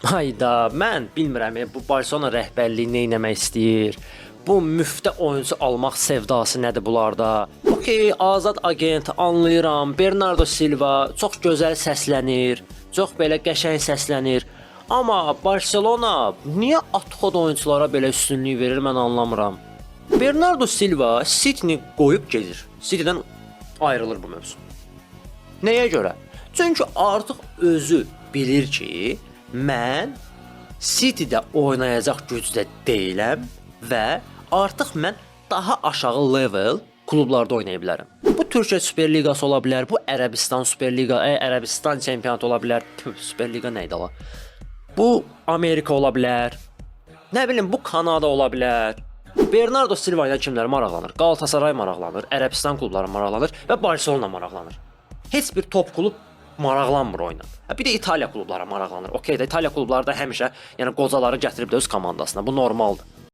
Hayda, mən bilmirəm bu Barselona rəhbərliyi nə etmək istəyir. Bu müftə oyunçu almaq sevdası nədir bunlarda? Okey, azad agent anlayıram. Bernardo Silva çox gözəl səslənir, çox belə qəşəng səslənir. Amma Barselona niyə atxod oyunçulara belə üstünlük verir, mən anlamıram. Bernardo Silva City-ni qoyub gedir. City-dən ayrılır bu mövsüm. Nəyə görə? Çünki artıq özü bilir ki, mən City-də oynayacaq gücdə deyiləm və artıq mən daha aşağı level klublarda oynaya bilərəm. Bu Türkiyə Süper Liqası ola bilər, bu Ərəbistan Süper Liqa, Ərəbistan çempionatı ola bilər. Süper Liqa nə idi ala? Bu Amerika ola bilər. Nə bilim, bu Kanada ola bilər. Bernardo Silva ilə kimlər maraqlanır? Galatasaray maraqlanır, Ərəbistan klubları maraqlanır və Barcelona maraqlanır. Heç bir top klub maraqlanmır oyuna. Bir də İtaliya klubları maraqlanır. Okey də İtaliya klubları da həmişə, yəni qocaları gətirib də öz komandasına. Bu normaldır.